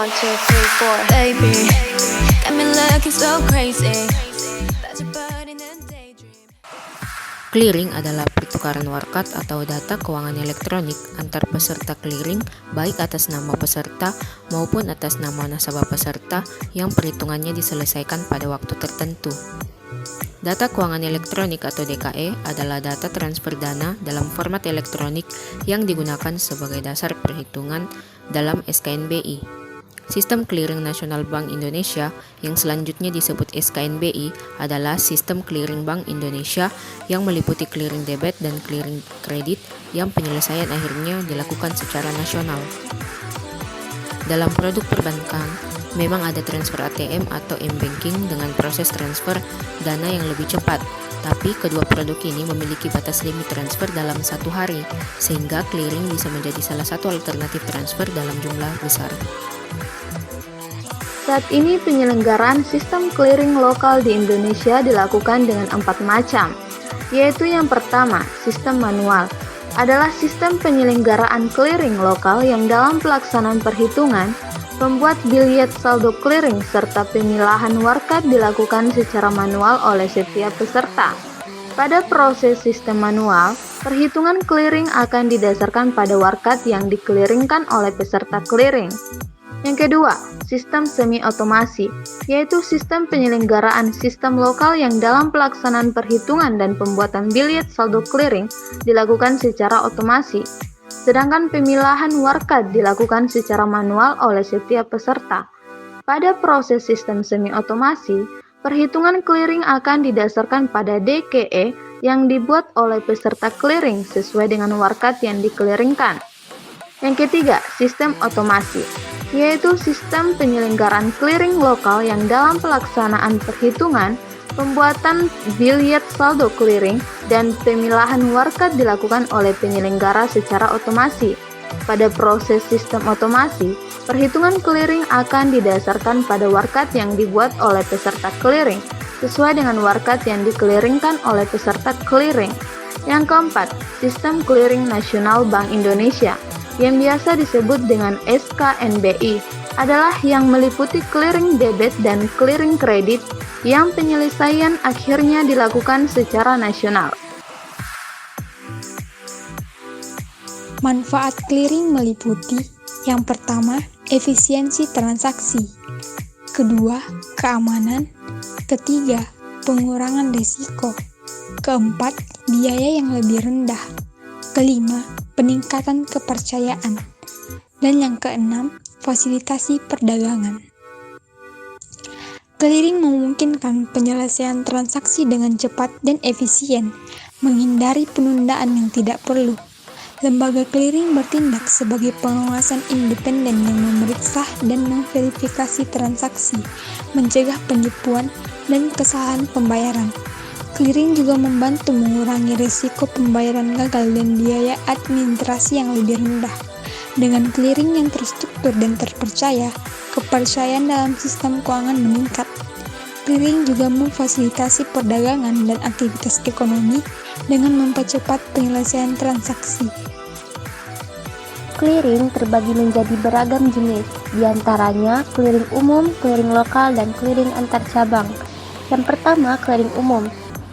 1, 2, 3, 4. Baby, got me looking so crazy. That you're burning in daydream. Clearing adalah pertukaran warkat atau data keuangan elektronik antar peserta clearing, baik atas nama peserta maupun atas nama nasabah peserta yang perhitungannya diselesaikan pada waktu tertentu. Data keuangan elektronik atau DKE adalah data transfer dana dalam format elektronik yang digunakan sebagai dasar perhitungan dalam SKNBI. Sistem Clearing Nasional Bank Indonesia yang selanjutnya disebut SKNBI adalah sistem clearing Bank Indonesia yang meliputi clearing debit dan clearing kredit yang penyelesaian akhirnya dilakukan secara nasional. Dalam produk perbankan, memang ada transfer ATM atau m-banking dengan proses transfer dana yang lebih cepat, tapi kedua produk ini memiliki batas limit transfer dalam satu hari, sehingga clearing bisa menjadi salah satu alternatif transfer dalam jumlah besar. Saat ini penyelenggaraan sistem clearing lokal di Indonesia dilakukan dengan 4 macam, yaitu yang pertama, sistem manual, adalah sistem penyelenggaraan clearing lokal yang dalam pelaksanaan perhitungan, membuat biliet saldo clearing serta pemilahan warkat dilakukan secara manual oleh setiap peserta. Pada proses sistem manual, perhitungan clearing akan didasarkan pada warkat yang dikeliringkan oleh peserta clearing. Yang kedua, sistem semi-otomasi, yaitu sistem penyelenggaraan sistem lokal yang dalam pelaksanaan perhitungan dan pembuatan biliet saldo clearing dilakukan secara otomasi, sedangkan pemilahan warkat dilakukan secara manual oleh setiap peserta. Pada proses sistem semi-otomasi, perhitungan clearing akan didasarkan pada DKE yang dibuat oleh peserta clearing sesuai dengan warkat yang dikeliringkan. Yang ketiga, sistem otomasi, yaitu sistem penyelenggaraan clearing lokal yang dalam pelaksanaan perhitungan, pembuatan biliet saldo clearing, dan pemilahan warkat dilakukan oleh penyelenggara secara otomasi. Pada proses sistem otomasi, perhitungan clearing akan didasarkan pada warkat yang dibuat oleh peserta clearing, sesuai dengan warkat yang dikeliringkan oleh peserta clearing. Yang keempat, sistem clearing nasional Bank Indonesia, yang biasa disebut dengan SKNBI, adalah yang meliputi clearing debit dan clearing kredit yang penyelesaian akhirnya dilakukan secara nasional. Manfaat clearing meliputi: yang pertama, efisiensi transaksi; kedua, keamanan; ketiga, pengurangan risiko; keempat, biaya yang lebih rendah; kelima, peningkatan kepercayaan; dan yang keenam, fasilitasi perdagangan. Clearing memungkinkan penyelesaian transaksi dengan cepat dan efisien, menghindari penundaan yang tidak perlu. Lembaga clearing bertindak sebagai pengawasan independen yang memeriksa dan memverifikasi transaksi, mencegah penipuan dan kesalahan pembayaran. Clearing juga membantu mengurangi risiko pembayaran gagal dan biaya administrasi yang lebih rendah. Dengan clearing yang terstruktur dan terpercaya, kepercayaan dalam sistem keuangan meningkat. Clearing juga memfasilitasi perdagangan dan aktivitas ekonomi dengan mempercepat penyelesaian transaksi. Clearing terbagi menjadi beragam jenis, diantaranya clearing umum, clearing lokal, dan clearing antar cabang. Yang pertama, clearing umum.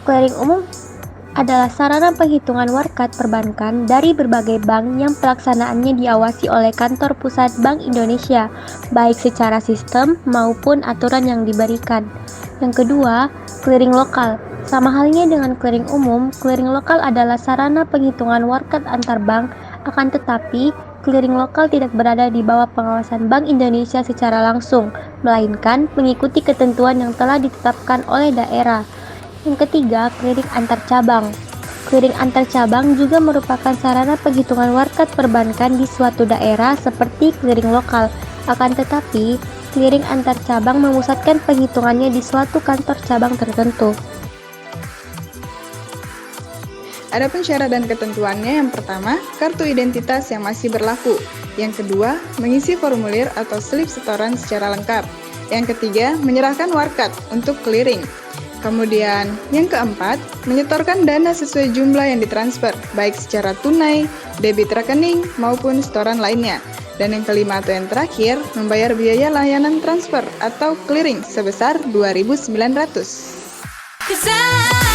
Clearing umum adalah sarana penghitungan warkat perbankan dari berbagai bank yang pelaksanaannya diawasi oleh kantor pusat Bank Indonesia, baik secara sistem maupun aturan yang diberikan. Yang kedua, clearing lokal. Sama halnya dengan clearing umum, clearing lokal adalah sarana penghitungan warkat antar bank, akan tetapi clearing lokal tidak berada di bawah pengawasan Bank Indonesia secara langsung, melainkan mengikuti ketentuan yang telah ditetapkan oleh daerah. Yang ketiga, clearing antar cabang. Clearing antar cabang juga merupakan sarana penghitungan warkat perbankan di suatu daerah seperti clearing lokal. Akan tetapi, clearing antar cabang memusatkan penghitungannya di suatu kantor cabang tertentu. Adapun syarat dan ketentuannya, yang pertama, kartu identitas yang masih berlaku. Yang kedua, mengisi formulir atau slip setoran secara lengkap. Yang ketiga, menyerahkan warkat untuk clearing. Kemudian, yang keempat, menyetorkan dana sesuai jumlah yang ditransfer, baik secara tunai, debit rekening, maupun setoran lainnya. Dan yang kelima atau yang terakhir, membayar biaya layanan transfer atau clearing sebesar 2.900. 'Cause I